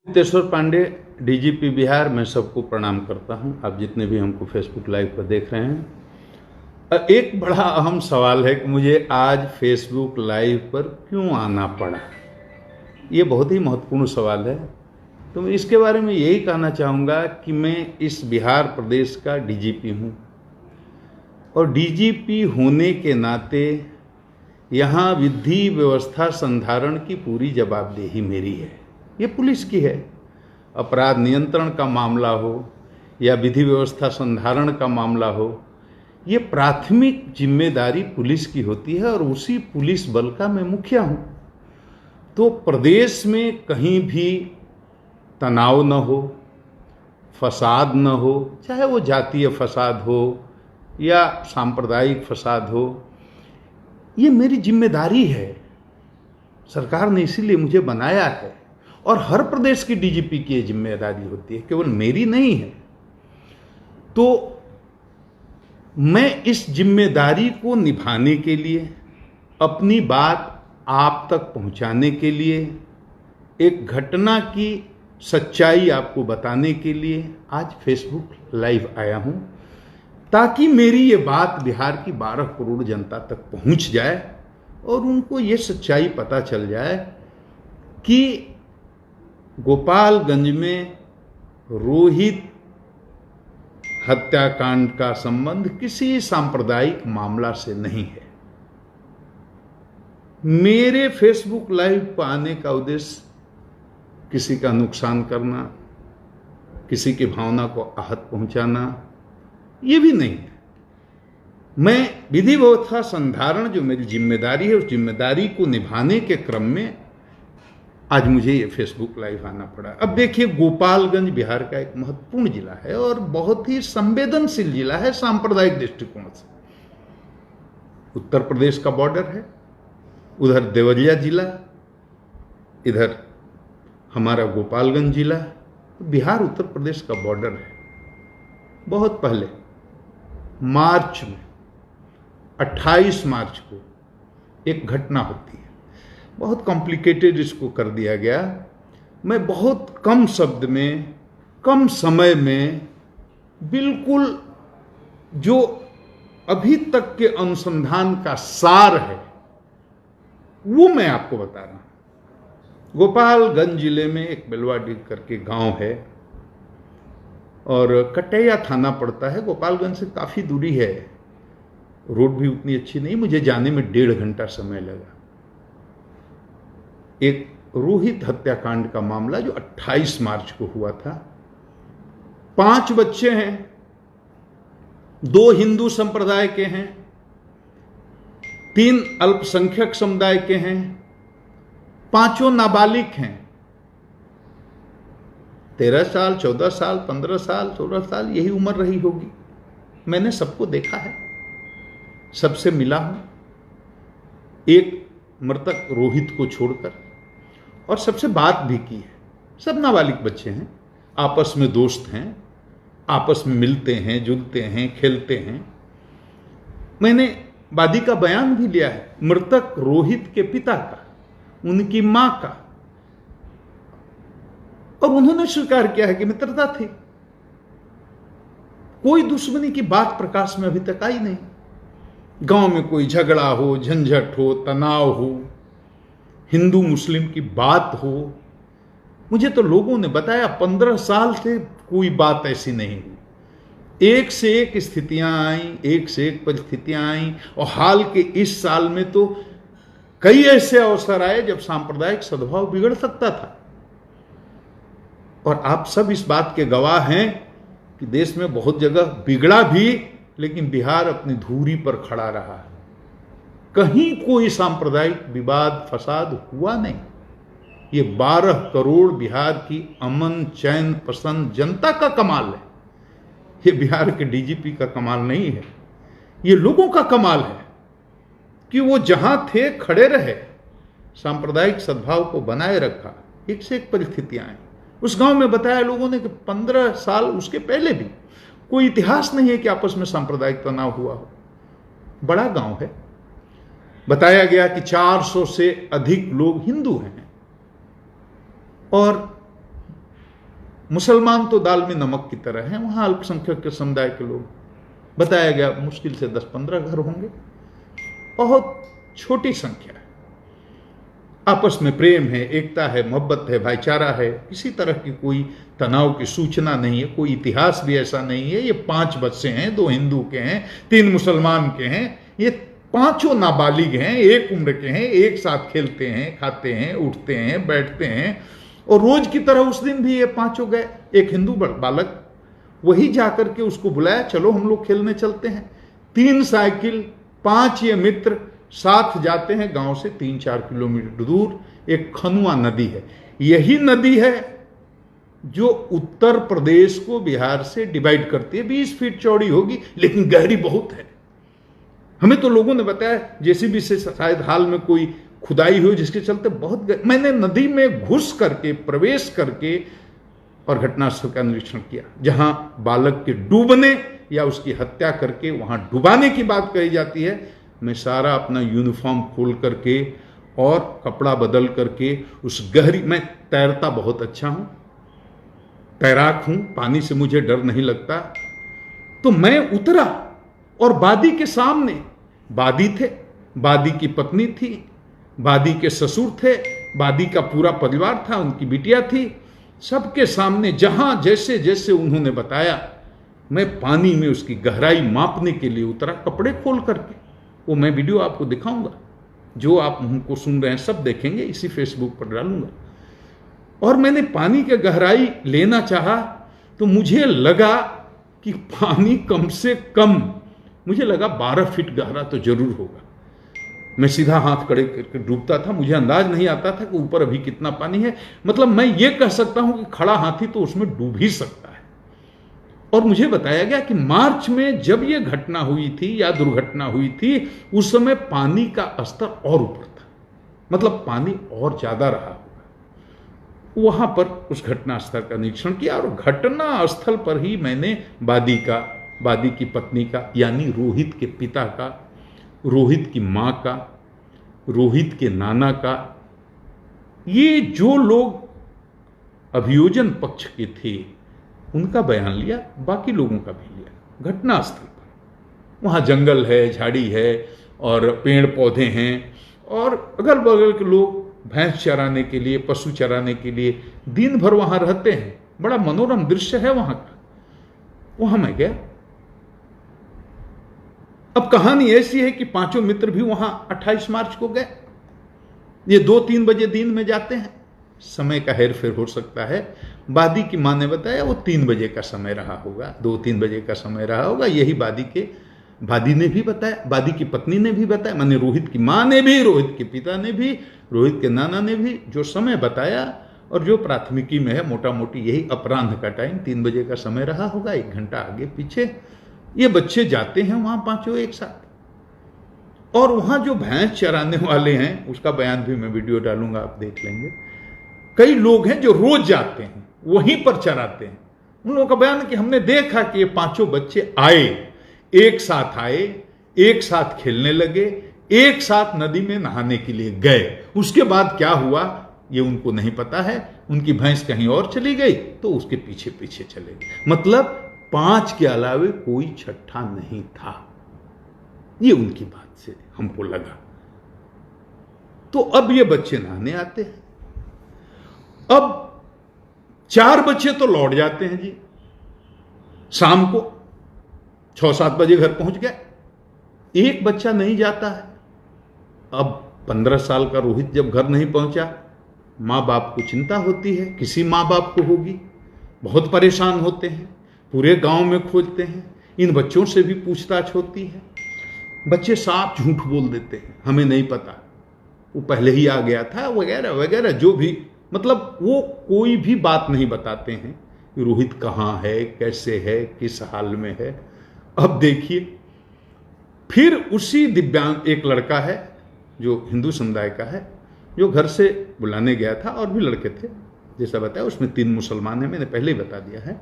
Teshwar Pandey, DGP Bihar. मैं सबको प्रणाम करता हूं, आप जितने भी हमको फेसबुक लाइव पर देख रहे हैं। एक बड़ा अहम सवाल है कि मुझे आज फेसबुक लाइव पर क्यों आना पड़ा। ये बहुत ही महत्वपूर्ण सवाल है। तो मैं इसके बारे में यही कहना चाहूँगा कि मैं इस बिहार प्रदेश का डीजीपी हूँ और डीजीपी होने के नाते यहाँ विधि व्यवस्था संधारण की पूरी जवाबदेही मेरी है। ये पुलिस की है। अपराध नियंत्रण का मामला हो या विधि व्यवस्था संधारण का मामला हो, ये प्राथमिक जिम्मेदारी पुलिस की होती है और उसी पुलिस बल का मैं मुखिया हूँ। तो प्रदेश में कहीं भी तनाव न हो, फसाद न हो, चाहे वो जातीय फसाद हो या सांप्रदायिक फसाद हो, ये मेरी जिम्मेदारी है। सरकार ने इसीलिए मुझे बनाया है और हर प्रदेश की डीजीपी की ये जिम्मेदारी होती है, केवल मेरी नहीं है। तो मैं इस जिम्मेदारी को निभाने के लिए, अपनी बात आप तक पहुंचाने के लिए, एक घटना की सच्चाई आपको बताने के लिए आज फेसबुक लाइव आया हूं, ताकि मेरी ये बात बिहार की 12 करोड़ जनता तक पहुंच जाए और उनको ये सच्चाई पता चल जाए कि गोपालगंज में रोहित हत्याकांड का संबंध किसी सांप्रदायिक मामला से नहीं है। मेरे फेसबुक लाइव पर आने का उद्देश्य किसी का नुकसान करना, किसी की भावना को आहत पहुंचाना, ये भी नहीं है। मैं विधि व्यवस्था संधारण जो मेरी जिम्मेदारी है, उस जिम्मेदारी को निभाने के क्रम में आज मुझे ये फेसबुक लाइव आना पड़ा। अब देखिए, गोपालगंज बिहार का एक महत्वपूर्ण जिला है और बहुत ही संवेदनशील जिला है सांप्रदायिक दृष्टिकोण से। उत्तर प्रदेश का बॉर्डर है, उधर देवरिया जिला, इधर हमारा गोपालगंज जिला। बिहार उत्तर प्रदेश का बॉर्डर है। बहुत पहले मार्च में 28 मार्च को एक घटना होती है, बहुत कॉम्प्लिकेटेड इसको कर दिया गया। मैं बहुत कम शब्द में, कम समय में, बिल्कुल जो अभी तक के अनुसंधान का सार है वो मैं आपको बता रहा हूं। गोपालगंज जिले में एक बेलवाडीह करके गांव है और कटैया थाना पड़ता है। गोपालगंज से काफ़ी दूरी है, रोड भी उतनी अच्छी नहीं, मुझे जाने में 1.5 घंटा समय लगा। एक रोहित हत्याकांड का मामला जो 28 मार्च को हुआ था। 5 बच्चे हैं, 2 हिंदू संप्रदाय के हैं, 3 अल्पसंख्यक समुदाय के हैं, 5 नाबालिग हैं। 13 साल, 14 साल, 15 साल, 16 साल, यही उम्र रही होगी। मैंने सबको देखा है, सबसे मिला हूं, एक मृतक रोहित को छोड़कर, और सबसे बात भी की है। सब नाबालिग बच्चे हैं, आपस में दोस्त हैं, आपस में मिलते हैं, जुलते हैं, खेलते हैं। मैंने वादी का बयान भी लिया है, मृतक रोहित के पिता का, उनकी मां का, और उन्होंने स्वीकार किया है कि मित्रता थी। कोई दुश्मनी की बात प्रकाश में अभी तक आई नहीं। गांव में कोई झगड़ा हो, झंझट हो, तनाव हो, हिंदू मुस्लिम की बात हो, मुझे तो लोगों ने बताया 15 साल से कोई बात ऐसी नहीं हुई। एक से एक स्थितियां आई, एक से एक परिस्थितियां आई, और हाल के इस साल में तो कई ऐसे अवसर आए जब सांप्रदायिक सद्भाव बिगड़ सकता था। और आप सब इस बात के गवाह हैं कि देश में बहुत जगह बिगड़ा भी, लेकिन बिहार अपनी धुरी पर खड़ा रहा। कहीं कोई सांप्रदायिक विवाद फसाद हुआ नहीं। ये 12 करोड़ बिहार की अमन चैन पसंद जनता का कमाल है। ये बिहार के डीजीपी का कमाल नहीं है, ये लोगों का कमाल है कि वो जहां थे खड़े रहे, सांप्रदायिक सद्भाव को बनाए रखा। एक से एक परिस्थितियां आई। उस गांव में बताया लोगों ने कि 15 साल उसके पहले भी कोई इतिहास नहीं है कि आपस में सांप्रदायिक तनाव हुआ हो। बड़ा गांव है। बताया गया कि 400 से अधिक लोग हिंदू हैं और मुसलमान तो दाल में नमक की तरह है, वहां अल्पसंख्यक के समुदाय के लोग, बताया गया मुश्किल से 10-15 घर होंगे, बहुत छोटी संख्या है। आपस में प्रेम है, एकता है, मोहब्बत है, भाईचारा है, किसी तरह की कोई तनाव की सूचना नहीं है, कोई इतिहास भी ऐसा नहीं है। ये 5 बच्चे हैं, 2 हिंदू के हैं, 3 मुसलमान के हैं, ये 5 नाबालिग हैं, एक उम्र के हैं, एक साथ खेलते हैं, खाते हैं, उठते हैं, बैठते हैं। और रोज की तरह उस दिन भी ये 5 गए। एक हिंदू बालक, वही जाकर के उसको बुलाया, चलो हम लोग खेलने चलते हैं। 3 साइकिल, 5 ये मित्र साथ जाते हैं गांव से 3-4 किलोमीटर दूर। एक खनुआ नदी है, यही नदी है जो उत्तर प्रदेश को बिहार से डिवाइड करती है। 20 फीट चौड़ी होगी, लेकिन गहरी बहुत है। हमें तो लोगों ने बताया जेसीबी से शायद हाल में कोई खुदाई हुई, जिसके चलते बहुत मैंने नदी में घुस करके, प्रवेश करके और घटनास्थल का निरीक्षण किया, जहां बालक के डूबने या उसकी हत्या करके वहां डुबाने की बात कही जाती है। मैं सारा अपना यूनिफॉर्म खोल करके और कपड़ा बदल करके उस गहरी, मैं तैरता बहुत अच्छा हूं, तैराक हूं, पानी से मुझे डर नहीं लगता। तो मैं उतरा और बादी के सामने बादी थे, बादी की पत्नी थी, बादी के ससुर थे, बादी का पूरा परिवार था, उनकी बिटिया थी। सबके सामने जहां जैसे जैसे उन्होंने बताया, मैं पानी में उसकी गहराई मापने के लिए उतरा, कपड़े खोल करके। वो मैं वीडियो आपको दिखाऊंगा, जो आप हमको सुन रहे हैं सब देखेंगे, इसी फेसबुक पर डालूंगा। और मैंने पानी की गहराई लेना चाहा तो मुझे लगा कि पानी कम से कम, मुझे लगा 12 फीट गहरा तो जरूर होगा। मैं सीधा हाथ खड़े करके डूबता था, मुझे अंदाज नहीं आता था कि ऊपर अभी कितना पानी है। मतलब मैं ये कह सकता हूं कि खड़ा हाथी तो उसमें डूब ही सकता है। और मुझे बताया गया कि मार्च में जब यह घटना हुई थी या दुर्घटना हुई थी, उस समय पानी का स्तर और ऊपर था, मतलब पानी और ज्यादा रहा होगा। वहां पर उस घटना स्थल का निरीक्षण किया और घटना स्थल पर ही मैंने बादी की पत्नी का, यानी रोहित के पिता का, रोहित की मां का, रोहित के नाना का, ये जो लोग अभियोजन पक्ष के थे उनका बयान लिया, बाकी लोगों का भी लिया। घटनास्थल पर वहां जंगल है, झाड़ी है और पेड़ पौधे हैं, और अगल बगल के लोग भैंस चराने के लिए, पशु चराने के लिए दिन भर वहां रहते हैं। बड़ा मनोरम दृश्य है वहां का। वहां मैं गया। अब कहानी ऐसी है कि 5 मित्र भी वहां 28 मार्च को गए। ये 2-3 बजे दिन में जाते हैं, समय का हेर फेर हो सकता है। बादी की मां ने बताया वो 3 बजे का समय रहा होगा, 2-3 बजे का समय रहा होगा। यही बादी ने भी बताया, बादी की पत्नी ने भी बताया, माने रोहित की मां ने भी, रोहित के पिता ने भी, रोहित के नाना ने भी जो समय बताया, और जो प्राथमिकी में है मोटा मोटी यही अपराह्न का टाइम 3 बजे का समय रहा होगा, 1 घंटा आगे पीछे। ये बच्चे जाते हैं वहां 5 एक साथ। और वहां जो भैंस चराने वाले हैं उसका बयान भी मैं वीडियो डालूंगा, आप देख लेंगे। कई लोग हैं जो रोज जाते हैं, वहीं पर चराते हैं। उन लोगों का बयान है कि हमने देखा कि ये 5 बच्चे आए, एक साथ खेलने लगे, एक साथ नदी में नहाने के लिए गए। उसके बाद क्या हुआ ये उनको नहीं पता है। उनकी भैंस कहीं और चली गई तो उसके पीछे पीछे चले गए। मतलब 5 के अलावे कोई छठा नहीं था। ये उनकी बात से हमको लगा। तो अब ये बच्चे नहाने आते हैं। अब 4 बच्चे तो लौट जाते हैं जी, शाम को 6-7 बजे घर पहुंच गए। एक बच्चा नहीं जाता है। अब 15 साल का रोहित जब घर नहीं पहुंचा, मां बाप को चिंता होती है, किसी मां बाप को होगी, बहुत परेशान होते हैं, पूरे गांव में खोजते हैं, इन बच्चों से भी पूछताछ होती है। बच्चे साफ झूठ बोल देते हैं, हमें नहीं पता, वो पहले ही आ गया था, वगैरह वगैरह, जो भी, मतलब वो कोई भी बात नहीं बताते हैं कि रोहित कहाँ है, कैसे है, किस हाल में है। अब देखिए, फिर उसी दिव्यांग एक लड़का है जो हिंदू समुदाय का है, जो घर से बुलाने गया था, और भी लड़के थे जैसा बताया, उसमें 3 मुसलमान हैं, मैंने पहले ही बता दिया है।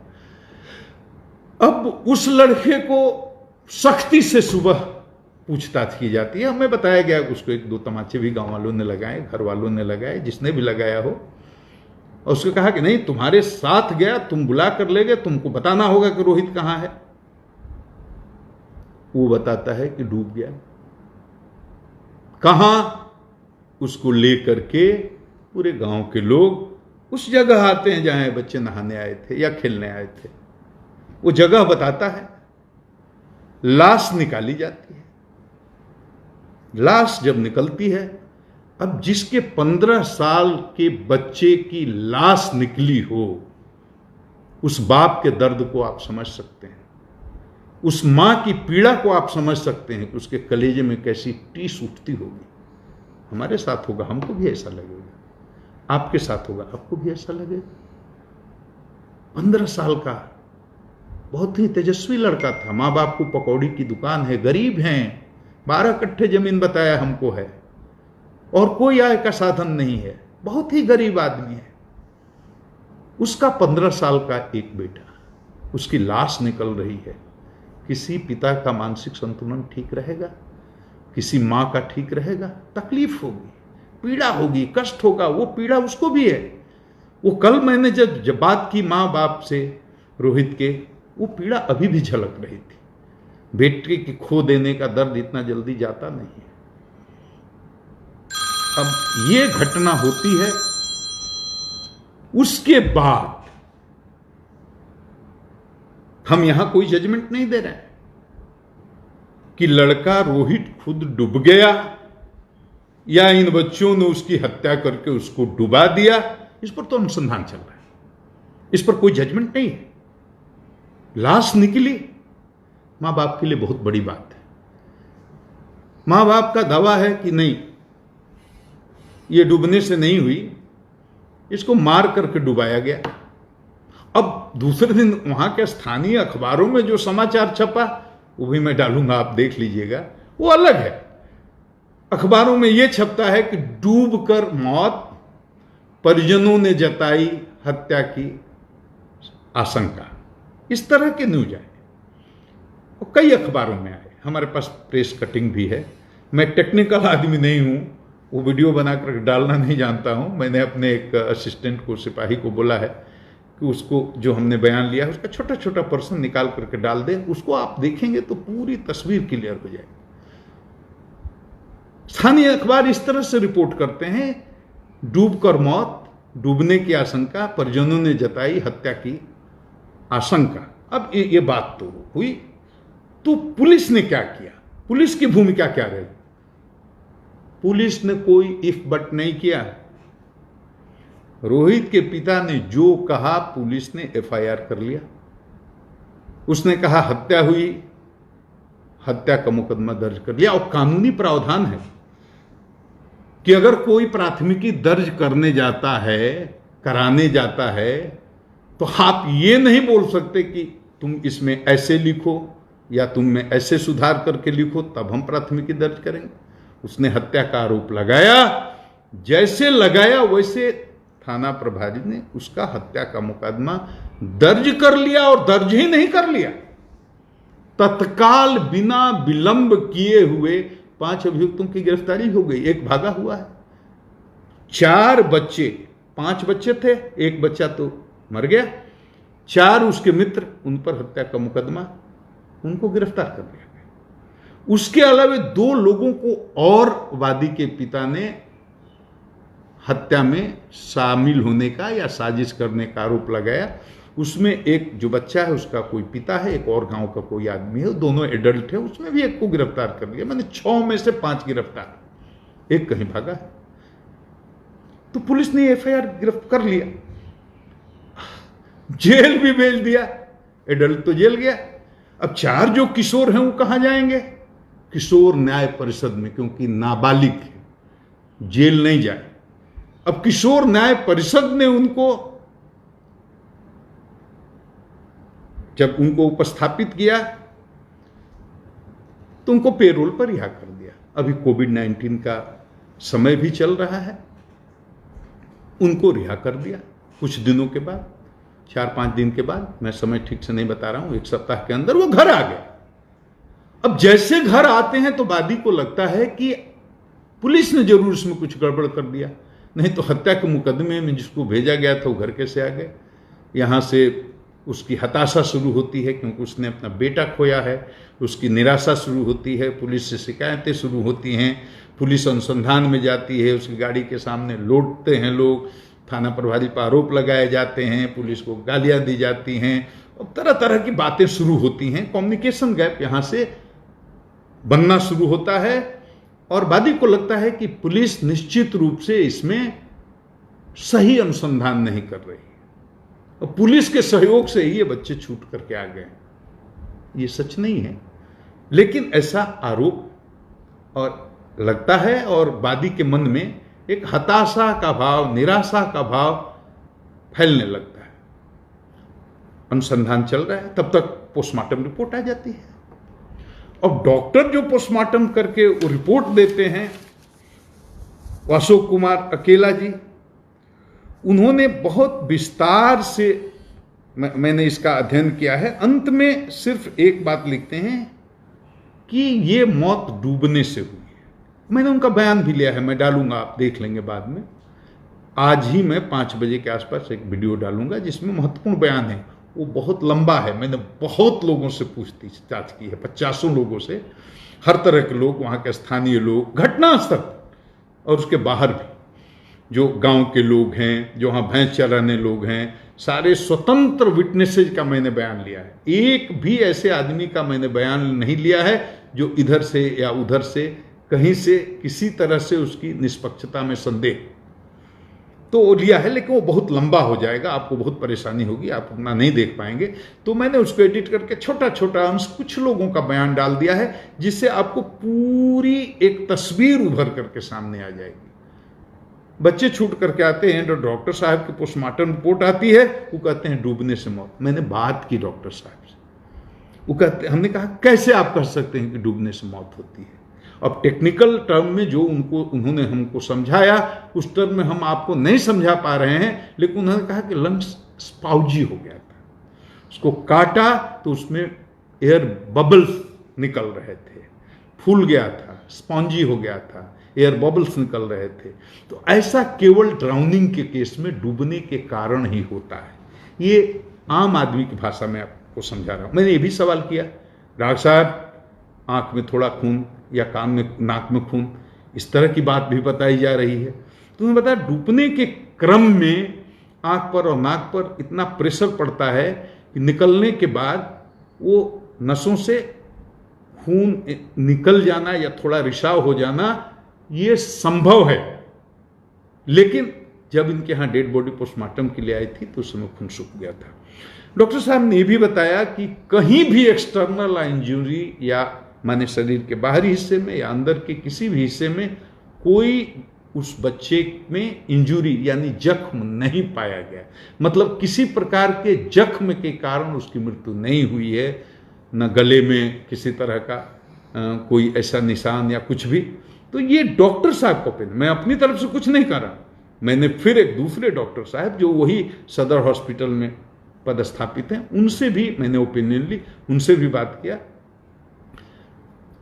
अब उस लड़के को सख्ती से सुबह पूछताछ की जाती है। हमें बताया गया कि उसको 1-2 तमाचे भी गांव वालों ने लगाए, घर वालों ने लगाए, जिसने भी लगाया हो। और उसको कहा कि नहीं, तुम्हारे साथ गया, तुम बुला कर ले गए, तुमको बताना होगा कि रोहित कहां है। वो बताता है कि डूब गया। कहां? उसको लेकर के पूरे गांव के लोग उस जगह आते हैं जहां बच्चे नहाने आए थे या खेलने आए थे। वो जगह बताता है, लाश निकाली जाती है। लाश जब निकलती है, अब जिसके 15 साल के बच्चे की लाश निकली हो, उस बाप के दर्द को आप समझ सकते हैं, उस मां की पीड़ा को आप समझ सकते हैं कि उसके कलेजे में कैसी टीस उठती होगी। हमारे साथ होगा, हमको भी ऐसा लगेगा, आपके साथ होगा, आपको भी ऐसा लगेगा। 15 साल का बहुत ही तेजस्वी लड़का था, मां बाप को पकौड़ी की दुकान है, गरीब हैं, 12 कट्ठे जमीन बताया हमको है, और कोई आय का साधन नहीं है, बहुत ही गरीब आदमी है। उसका 15 साल का एक बेटा, उसकी लाश निकल रही है। किसी पिता का मानसिक संतुलन ठीक रहेगा? किसी मां का ठीक रहेगा? तकलीफ होगी, पीड़ा होगी, कष्ट होगा। वो पीड़ा उसको भी है। वो कल मैंने जब बात की मां बाप से रोहित के, वो पीड़ा अभी भी झलक रही थी। बेटे की खो देने का दर्द इतना जल्दी जाता नहीं है। अब ये घटना होती है, उसके बाद हम यहां कोई जजमेंट नहीं दे रहे हैं कि लड़का रोहित खुद डूब गया या इन बच्चों ने उसकी हत्या करके उसको डुबा दिया। इस पर तो अनुसंधान चल रहा है, इस पर कोई जजमेंट नहीं है। लाश निकली, मां बाप के लिए बहुत बड़ी बात है। मां बाप का दावा है कि नहीं, ये डूबने से नहीं हुई, इसको मार करके डुबाया गया। अब दूसरे दिन वहां के स्थानीय अखबारों में जो समाचार छपा, वो भी मैं डालूंगा, आप देख लीजिएगा, वो अलग है। अखबारों में यह छपता है कि डूबकर मौत, परिजनों ने जताई हत्या की आशंका। इस तरह के न्यूज आए और कई अखबारों में आए। हमारे पास प्रेस कटिंग भी है। मैं टेक्निकल आदमी नहीं हूं, वो वीडियो बनाकर डालना नहीं जानता हूं। मैंने अपने एक असिस्टेंट को, सिपाही को बोला है कि उसको जो हमने बयान लिया है उसका छोटा छोटा पर्सन निकाल करके डाल दे। उसको आप देखेंगे तो पूरी तस्वीर क्लियर हो जाएगी। स्थानीय अखबार इस तरह से रिपोर्ट करते हैं, डूबकर मौत, डूबने की आशंका, परिजनों ने जताई हत्या की आशंका। अब ये बात तो हुई, तो पुलिस ने क्या किया? पुलिस की भूमिका क्या रही? पुलिस ने कोई इफ बट नहीं किया। रोहित के पिता ने जो कहा, पुलिस ने एफआईआर कर लिया। उसने कहा हत्या हुई, हत्या का मुकदमा दर्ज कर लिया। और कानूनी प्रावधान है कि अगर कोई प्राथमिकी दर्ज करने जाता है, कराने जाता है, तो आप ये नहीं बोल सकते कि तुम इसमें ऐसे लिखो या तुम में ऐसे सुधार करके लिखो तब हम प्राथमिकी दर्ज करेंगे। उसने हत्या का आरोप लगाया, जैसे लगाया वैसे थाना प्रभारी ने उसका हत्या का मुकदमा दर्ज कर लिया। और दर्ज ही नहीं कर लिया, तत्काल बिना विलंब किए हुए 5 अभियुक्तों की गिरफ्तारी हो गई। एक भागा हुआ है। 4 बच्चे, 5 बच्चे थे, एक बच्चा तो मर गया, 4 उसके मित्र, उन पर हत्या का मुकदमा, उनको गिरफ्तार कर लिया गया। उसके अलावा 2 लोगों को और वादी के पिता ने हत्या में शामिल होने का या साजिश करने का आरोप लगाया। उसमें एक जो बच्चा है उसका कोई पिता है, एक और गांव का कोई आदमी है, दोनों एडल्ट है। उसमें भी एक को गिरफ्तार कर लिया। मैंने 6 में से 5 गिरफ्तार, एक कहीं भागा है। तो पुलिस ने एफआईआर गिरफ्तार कर लिया, जेल भी भेज दिया। एडल्ट तो जेल गया। अब 4 जो किशोर हैं वो कहां जाएंगे? किशोर न्याय परिषद में, क्योंकि नाबालिग है, जेल नहीं जाए। अब किशोर न्याय परिषद ने उनको, जब उनको उपस्थापित किया तो उनको पेरोल पर रिहा कर दिया। अभी कोविड-19 का समय भी चल रहा है, उनको रिहा कर दिया कुछ दिनों के बाद, 4-5 दिन के बाद, मैं समय ठीक से नहीं बता रहा हूं, 1 सप्ताह के अंदर वो घर आ गए। अब जैसे घर आते हैं तो वादी को लगता है कि पुलिस ने जरूर इसमें कुछ गड़बड़ कर दिया। नहीं तो हत्या के मुकदमे में जिसको भेजा गया था वो घर कैसे आ गए। यहाँ से उसकी हताशा शुरू होती है क्योंकि उसने अपना बेटा खोया है, उसकी निराशा शुरू होती है, पुलिस से शिकायतें शुरू होती हैं, पुलिस अनुसंधान में जाती है, उसकी गाड़ी के सामने लौटते हैं लोग, थाना प्रभारी पर आरोप लगाए जाते हैं, पुलिस को गालियां दी जाती हैं और तरह तरह की बातें शुरू होती हैं। कम्युनिकेशन गैप यहाँ से बनना शुरू होता है और वादी को लगता है कि पुलिस निश्चित रूप से इसमें सही अनुसंधान नहीं कर रही और पुलिस के सहयोग से ही ये बच्चे छूट करके आ गए। ये सच नहीं है, लेकिन ऐसा आरोप और लगता है और वादी के मन में एक हताशा का भाव, निराशा का भाव फैलने लगता है। अनुसंधान चल रहा है, तब तक पोस्टमार्टम रिपोर्ट आ जाती है और डॉक्टर जो पोस्टमार्टम करके वो रिपोर्ट देते हैं, अशोक कुमार अकेला जी, उन्होंने बहुत विस्तार से मैंने इसका अध्ययन किया है। अंत में सिर्फ एक बात लिखते हैं कि ये मौत डूबने से हुई है। मैंने उनका बयान भी लिया है, मैं डालूंगा, आप देख लेंगे बाद में। आज ही मैं 5 बजे के आसपास एक वीडियो डालूंगा जिसमें महत्वपूर्ण बयान है। वो बहुत लंबा है, मैंने बहुत लोगों से पूछताछ की है, 50 लोगों से, हर तरह के लोग, वहाँ के स्थानीय लोग, घटनास्थल और उसके बाहर भी जो गांव के लोग हैं, जो वहाँ भैंस चराने लोग हैं, सारे स्वतंत्र विटनेसेज का मैंने बयान लिया है। एक भी ऐसे आदमी का मैंने बयान नहीं लिया है जो इधर से या उधर से कहीं से किसी तरह से उसकी निष्पक्षता में संदेह तो लिया है, लेकिन वो बहुत लंबा हो जाएगा, आपको बहुत परेशानी होगी, आप अपना नहीं देख पाएंगे। तो मैंने उसको एडिट करके छोटा छोटा अंश कुछ लोगों का बयान डाल दिया है जिससे आपको पूरी एक तस्वीर उभर करके सामने आ जाएगी। बच्चे छूट करके आते हैं, तो डॉक्टर साहब की पोस्टमार्टम रिपोर्ट आती है, वो कहते हैं डूबने से मौत। मैंने बात की डॉक्टर साहब से, वो कहते, हमने कहा कैसे आप कह सकते हैं कि डूबने से मौत होती है। अब टेक्निकल टर्म में जो उन्होंने हमको समझाया उस टर्म में हम आपको नहीं समझा पा रहे हैं, लेकिन उन्होंने कहा कि लंग्स स्पाउजी हो गया था, उसको काटा तो उसमें एयर बबल्स निकल रहे थे, फूल गया था, स्पॉन्जी हो गया था, एयर बबल्स निकल रहे थे। तो ऐसा केवल ड्राउनिंग के केस में डूबने के कारण ही होता है। ये आम आदमी की भाषा में आपको समझा रहा हूं। मैंने ये भी सवाल किया, डॉक्टर साहब आंख में थोड़ा खून या कान में, नाक में खून, इस तरह की बात भी बताई जा रही है। तो उन्होंने बताया डूबने के क्रम में आंख पर और नाक पर इतना प्रेशर पड़ता है कि निकलने के बाद वो नसों से खून निकल जाना या थोड़ा रिसाव हो जाना ये संभव है। लेकिन जब इनके यहाँ डेड बॉडी पोस्टमार्टम के लिए आई थी तो उस समय खून सूख गया था। डॉक्टर साहब ने यह भी बताया कि कहीं भी एक्सटर्नल इंजरी या माने शरीर के बाहरी हिस्से में या अंदर के किसी भी हिस्से में कोई उस बच्चे में इंजरी यानी जख्म नहीं पाया गया। मतलब किसी प्रकार के जख्म के कारण उसकी मृत्यु नहीं हुई है, न गले में किसी तरह का कोई ऐसा निशान या कुछ भी। तो ये डॉक्टर साहब का ओपिनियन, मैं अपनी तरफ से कुछ नहीं कर रहा। मैंने फिर एक दूसरे डॉक्टर साहब जो वही सदर हॉस्पिटल में पदस्थापित हैं उनसे भी मैंने ओपिनियन ली, उनसे भी बात किया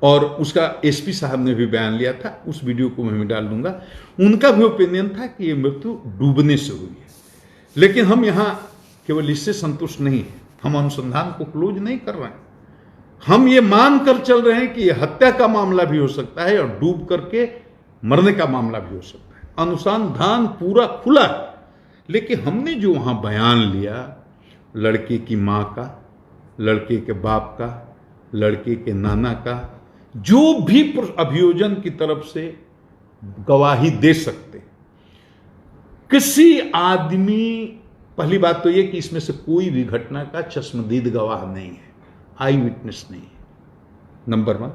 और उसका एसपी साहब ने भी बयान लिया था, उस वीडियो को मैं डाल दूंगा। उनका भी ओपिनियन था कि ये मृत्यु डूबने से हुई है। लेकिन हम यहाँ केवल इससे संतुष्ट नहीं है, हम अनुसंधान को क्लोज नहीं कर रहे हैं। हम ये मान कर चल रहे हैं कि यह हत्या का मामला भी हो सकता है और डूब करके मरने का मामला भी हो सकता है। अनुसंधान पूरा खुला है, लेकिन हमने जो वहां बयान लिया लड़के की मां का, लड़के के बाप का, लड़के के नाना का, जो भी अभियोजन की तरफ से गवाही दे सकते, किसी आदमी, पहली बात तो यह कि इसमें से कोई भी घटना का चश्मदीद गवाह नहीं है, आई विटनेस नहीं है, नंबर 1।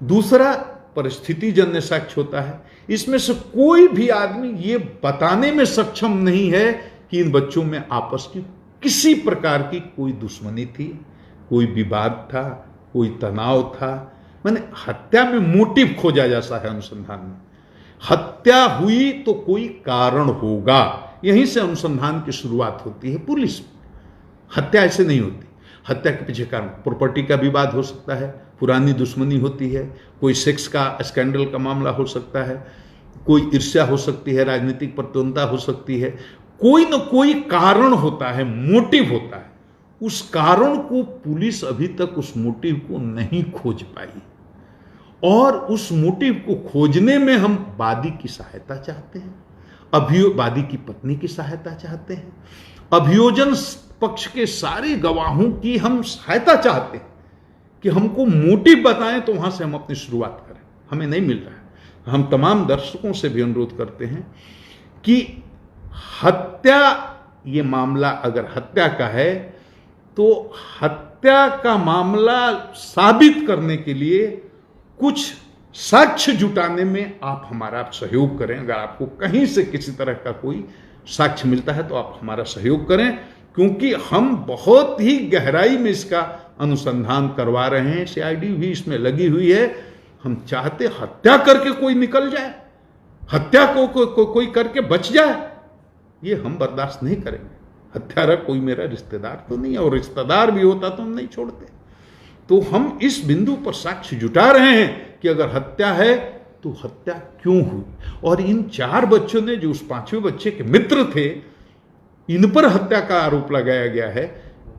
दूसरा, परिस्थिति जन्य साक्ष्य होता है। इसमें से कोई भी आदमी ये बताने में सक्षम नहीं है कि इन बच्चों में आपस की किसी प्रकार की कोई दुश्मनी थी, कोई विवाद था, कोई तनाव था। माने हत्या में मोटिव खोजा जाता है अनुसंधान में। हत्या हुई तो कोई कारण होगा, यहीं से अनुसंधान की शुरुआत होती है पुलिस में। हत्या ऐसे नहीं होती। हत्या के पीछे कारण प्रॉपर्टी का विवाद हो सकता है, पुरानी दुश्मनी होती है, कोई सेक्स का स्कैंडल का मामला हो सकता है, कोई ईर्ष्या हो सकती है, राजनीतिक प्रतिद्वंद्विता हो सकती है, कोई न कोई कारण होता है, मोटिव होता है। उस कारण को पुलिस अभी तक उस मोटिव को नहीं खोज पाई, और उस मोटिव को खोजने में हम वादी की सहायता चाहते हैं, वादी की पत्नी की सहायता चाहते हैं, अभियोजन पक्ष के सारे गवाहों की हम सहायता चाहते हैं कि हमको मोटिव बताएं, तो वहां से हम अपनी शुरुआत करें। हमें नहीं मिल रहा है। हम तमाम दर्शकों से भी अनुरोध करते हैं कि हत्या, ये मामला अगर हत्या का है तो हत्या का मामला साबित करने के लिए कुछ साक्ष्य जुटाने में आप हमारा सहयोग करें। अगर आपको कहीं से किसी तरह का कोई साक्ष्य मिलता है तो आप हमारा सहयोग करें, क्योंकि हम बहुत ही गहराई में इसका अनुसंधान करवा रहे हैं। सीआईडी भी इसमें लगी हुई है। हम चाहते हत्या करके कोई निकल जाए, हत्या को कोई करके बच जाए, ये हम बर्दाश्त नहीं करेंगे। हत्यारा कोई मेरा रिश्तेदार तो नहीं है, और रिश्तेदार भी होता तो हम नहीं छोड़ते। तो हम इस बिंदु पर साक्ष्य जुटा रहे हैं कि अगर हत्या है तो हत्या क्यों हुई, और इन 4 बच्चों ने, जो उस 5वें बच्चे के मित्र थे, इन पर हत्या का आरोप लगाया गया है।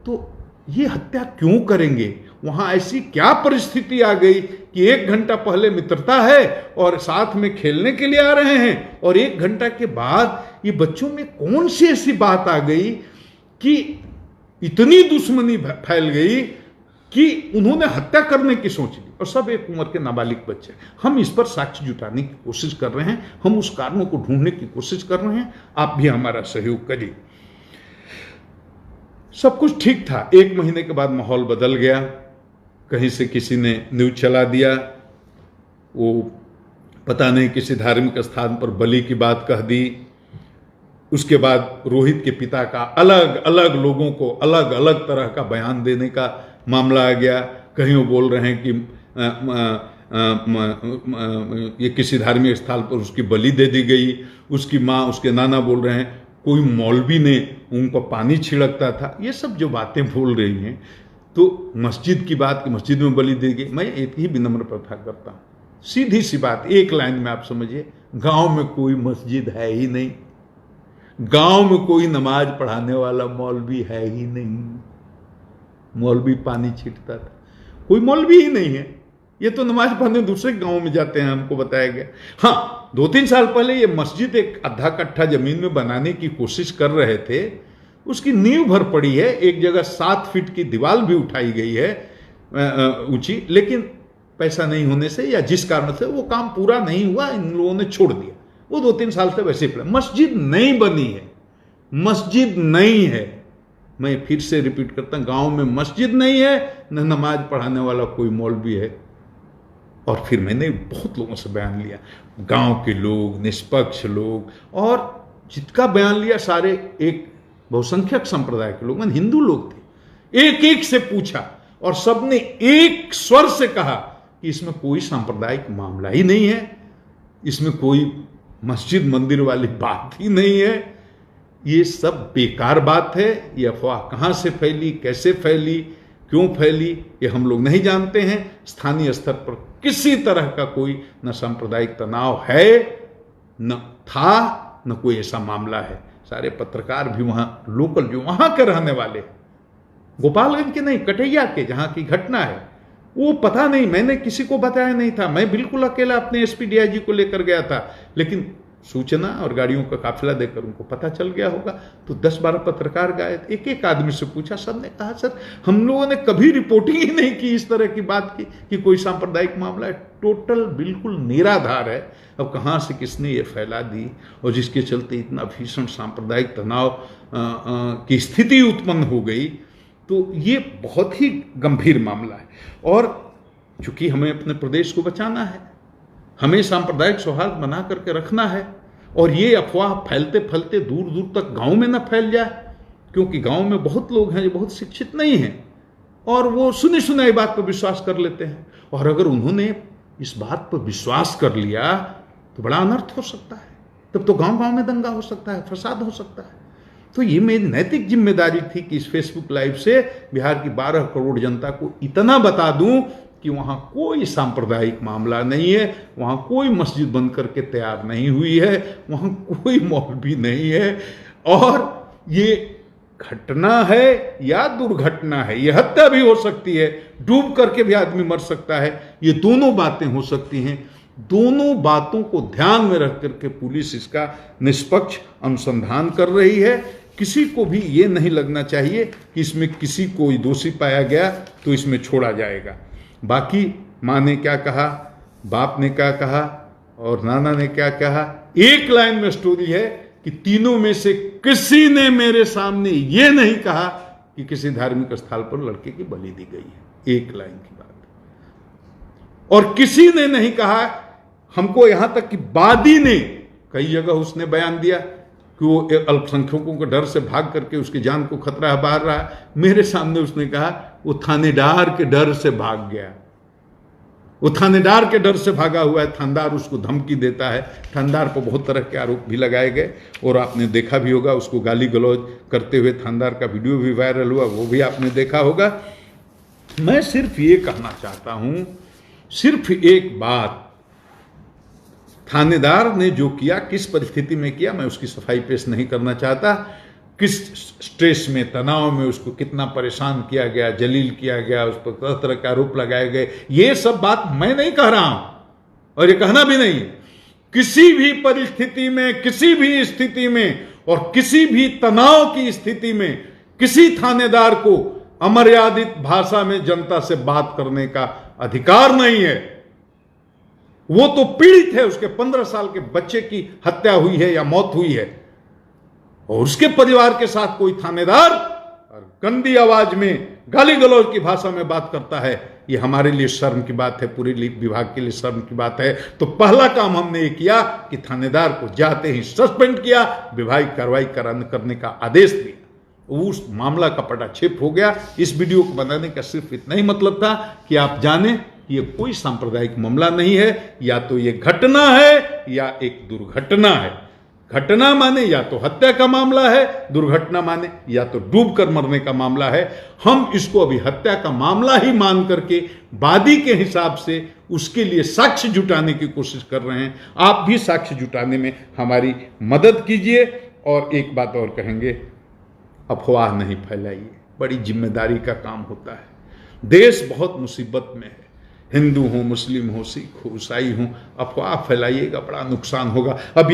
तो ये हत्या क्यों करेंगे? वहां ऐसी क्या परिस्थिति आ गई कि 1 घंटा पहले मित्रता है और साथ में खेलने के लिए आ रहे हैं, और 1 घंटा के बाद ये बच्चों में कौन सी ऐसी बात आ गई कि इतनी दुश्मनी फैल गई कि उन्होंने हत्या करने की सोच ली, और सब एक उम्र के नाबालिग बच्चे। हम इस पर साक्ष्य जुटाने की कोशिश कर रहे हैं, हम उस कारणों को ढूंढने की कोशिश कर रहे हैं। आप भी हमारा सहयोग करिए। सब कुछ ठीक था। 1 महीने के बाद माहौल बदल गया। कहीं से किसी ने न्यूज चला दिया, वो पता नहीं किसी धार्मिक स्थान पर बलि की बात कह दी। उसके बाद रोहित के पिता का अलग अलग लोगों को अलग अलग तरह का बयान देने का मामला आ गया। कहीं वो बोल रहे हैं कि ये किसी धार्मिक स्थल पर उसकी बलि दे दी गई। उसकी माँ, उसके नाना बोल रहे हैं कोई मौलवी ने उनको पानी छिड़कता था। ये सब जो बातें बोल रही हैं, तो मस्जिद की बात कि मस्जिद में बलि दी गई। मैं एक ही विनम्र प्रार्थना करता हूँ, सीधी सी बात, एक लाइन में आप समझिए, गांव में कोई मस्जिद है ही नहीं, गांव में कोई नमाज पढ़ाने वाला मौलवी है ही नहीं। मौलवी पानी छींटता था, कोई मौलवी ही नहीं है। ये तो नमाज पढ़ने दूसरे गांव में जाते हैं, हमको बताया गया। हाँ, 2-3 साल पहले ये मस्जिद एक आधा कट्ठा जमीन में बनाने की कोशिश कर रहे थे। उसकी नींव भर पड़ी है, एक जगह 7 फीट की दीवार भी उठाई गई है ऊंची, लेकिन पैसा नहीं होने से या जिस कारण से वो काम पूरा नहीं हुआ, इन लोगों ने छोड़ दिया। वो 2-3 साल से वैसे ही पड़ा। मस्जिद नहीं बनी है, मस्जिद नहीं है। मैं फिर से रिपीट करता हूं, गांव में मस्जिद नहीं है, न नमाज पढ़ाने वाला कोई मौलवी है। और फिर मैंने बहुत लोगों से बयान लिया, गांव के लोग, निष्पक्ष लोग, और जिसका बयान लिया सारे एक बहुसंख्यक संप्रदाय के लोग, मैंने हिंदू लोग थे। एक एक से पूछा और सबने एक स्वर से कहा कि इसमें कोई सांप्रदायिक मामला ही नहीं है, इसमें कोई मस्जिद मंदिर वाली बात ही नहीं है, ये सब बेकार बात है। ये अफवाह कहां से फैली, कैसे फैली, क्यों फैली, ये हम लोग नहीं जानते हैं। स्थानीय स्तर पर किसी तरह का कोई न सांप्रदायिक तनाव है, न था, न कोई ऐसा मामला है। सारे पत्रकार भी वहां लोकल, जो वहां के रहने वाले, गोपालगंज के नहीं, कटैया के, जहां की घटना है, वो पता नहीं, मैंने किसी को बताया नहीं था। मैं बिल्कुल अकेला अपने एसपी डीआईजी को लेकर गया था, लेकिन सूचना और गाड़ियों का काफिला देकर उनको पता चल गया होगा। तो 10-12 पत्रकार गए, एक एक आदमी से पूछा, सबने कहा सर हम लोगों ने कभी रिपोर्टिंग ही नहीं की इस तरह की बात की कि कोई सांप्रदायिक मामला है। टोटल बिल्कुल निराधार है। अब कहाँ से किसने ये फैला दी, और जिसके चलते इतना भीषण सांप्रदायिक तनाव की स्थिति उत्पन्न हो गई, तो ये बहुत ही गंभीर मामला है। और चूंकि हमें अपने प्रदेश को बचाना है, हमें सांप्रदायिक सौहार्द बना करके रखना है, और ये अफवाह फैलते फैलते दूर दूर तक गांव में ना फैल जाए, क्योंकि गांव में बहुत लोग हैं जो बहुत शिक्षित नहीं हैं, और वो सुनी सुनाई बात पर विश्वास कर लेते हैं। और अगर उन्होंने इस बात पर विश्वास कर लिया तो बड़ा अनर्थ हो सकता है। तब तो गांव गांव में दंगा हो सकता है, फसाद हो सकता है। तो ये मेरी नैतिक जिम्मेदारी थी कि इस फेसबुक लाइव से बिहार की 12 करोड़ जनता को इतना बता दूं कि वहाँ कोई सांप्रदायिक मामला नहीं है, वहाँ कोई मस्जिद बंद करके तैयार नहीं हुई है, वहाँ कोई मौलवी नहीं है, और ये घटना है या दुर्घटना है, ये हत्या भी हो सकती है, डूब करके भी आदमी मर सकता है, ये दोनों बातें हो सकती हैं। दोनों बातों को ध्यान में रख करके पुलिस इसका निष्पक्ष अनुसंधान कर रही है। किसी को भी ये नहीं लगना चाहिए कि इसमें किसी को दोषी पाया गया तो इसमें छोड़ा जाएगा। बाकी माँ ने क्या कहा, बाप ने क्या कहा और नाना ने क्या कहा, एक लाइन में स्टोरी है कि तीनों में से किसी ने मेरे सामने ये नहीं कहा कि किसी धार्मिक स्थल पर लड़के की बलि दी गई है। एक लाइन की बात। और किसी ने नहीं कहा, हमको यहां तक कि वादी ने कई जगह उसने बयान दिया कि वो अल्पसंख्यकों के डर से भाग करके उसकी जान को खतरा बाहर रहा। मेरे सामने उसने कहा वो थानेदार के डर से भाग गया, वो थानेदार के डर से भागा हुआ है, थानेदार उसको धमकी देता है। थानेदार पर बहुत तरह के आरोप भी लगाए गए और आपने देखा भी होगा, उसको गाली गलौज करते हुए थानेदार का वीडियो भी वायरल हुआ, वो भी आपने देखा होगा। मैं सिर्फ ये कहना चाहता हूं, सिर्फ एक बात, थानेदार ने जो किया, किस परिस्थिति में किया, मैं उसकी सफाई पेश नहीं करना चाहता। किस स्ट्रेस में, तनाव में उसको कितना परेशान किया गया, जलील किया गया, उस पर तरह तरह के आरोप लगाए गए, ये सब बात मैं नहीं कह रहा हूं और ये कहना भी नहीं है। किसी भी परिस्थिति में, किसी भी स्थिति में और किसी भी तनाव की स्थिति में किसी थानेदार को अमर्यादित भाषा में जनता से बात करने का अधिकार नहीं है। वो तो पीड़ित है, उसके 15 साल के बच्चे की हत्या हुई है या मौत हुई है, और उसके परिवार के साथ कोई थानेदार और गंदी आवाज में गाली गलौज की भाषा में बात करता है, ये हमारे लिए शर्म की बात है, पूरे विभाग के लिए शर्म की बात है। तो पहला काम हमने ये किया कि थानेदार को जाते ही सस्पेंड किया, विभागीय कार्रवाई करने का आदेश दिया। उस मामला का पटाक्षेप हो गया। इस वीडियो को बनाने का सिर्फ इतना ही मतलब था कि आप जाने कि ये कोई सांप्रदायिक मामला नहीं है, या तो ये घटना है या एक दुर्घटना है। घटना माने या तो हत्या का मामला है, दुर्घटना माने या तो डूब कर मरने का मामला है। हम इसको अभी हत्या का मामला ही मान करके वादी के हिसाब से उसके लिए साक्ष्य जुटाने की कोशिश कर रहे हैं। आप भी साक्ष्य जुटाने में हमारी मदद कीजिए। और एक बात और कहेंगे, अफवाह नहीं फैलाइए, बड़ी जिम्मेदारी का काम होता है। देश बहुत मुसीबत में है, हिंदू हो, मुस्लिम हो, सिख हो, ईसाई हो, अफवाह फैलाइएगा बड़ा नुकसान होगा। अब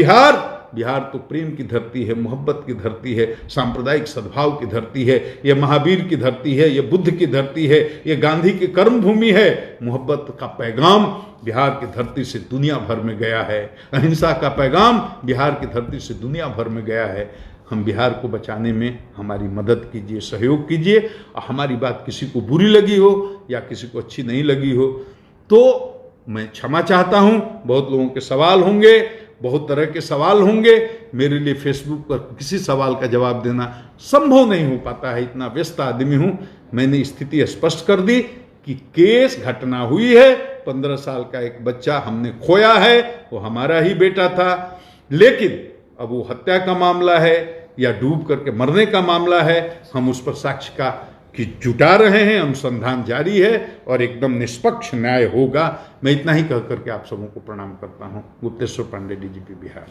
बिहार तो प्रेम की धरती है, मोहब्बत की धरती है, सांप्रदायिक सद्भाव की धरती है, ये महावीर की धरती है, ये बुद्ध की धरती है, ये गांधी की कर्म भूमि है। मोहब्बत का पैगाम बिहार की धरती से दुनिया भर में गया है, अहिंसा का पैगाम बिहार की धरती से दुनिया भर में गया है। हम बिहार को बचाने में हमारी मदद कीजिए, सहयोग कीजिए। और हमारी बात किसी को बुरी लगी हो या किसी को अच्छी नहीं लगी हो तो मैं क्षमा चाहता हूं। बहुत लोगों के सवाल होंगे, बहुत तरह के सवाल होंगे। मेरे लिए फेसबुक पर किसी सवाल का जवाब देना संभव नहीं हो पाता है, इतना व्यस्त आदमी हूं। मैंने स्थिति स्पष्ट कर दी कि केस घटना हुई है, 15 साल का एक बच्चा हमने खोया है, वो हमारा ही बेटा था। लेकिन अब वो हत्या का मामला है या डूब करके मरने का मामला है, हम उस पर साक्ष्य का कि जुटा रहे हैं, अनुसंधान जारी है और एकदम निष्पक्ष न्याय होगा। मैं इतना ही कह करके आप सबों को प्रणाम करता हूं। गुप्तेश्वर पांडे, डीजीपी बिहार।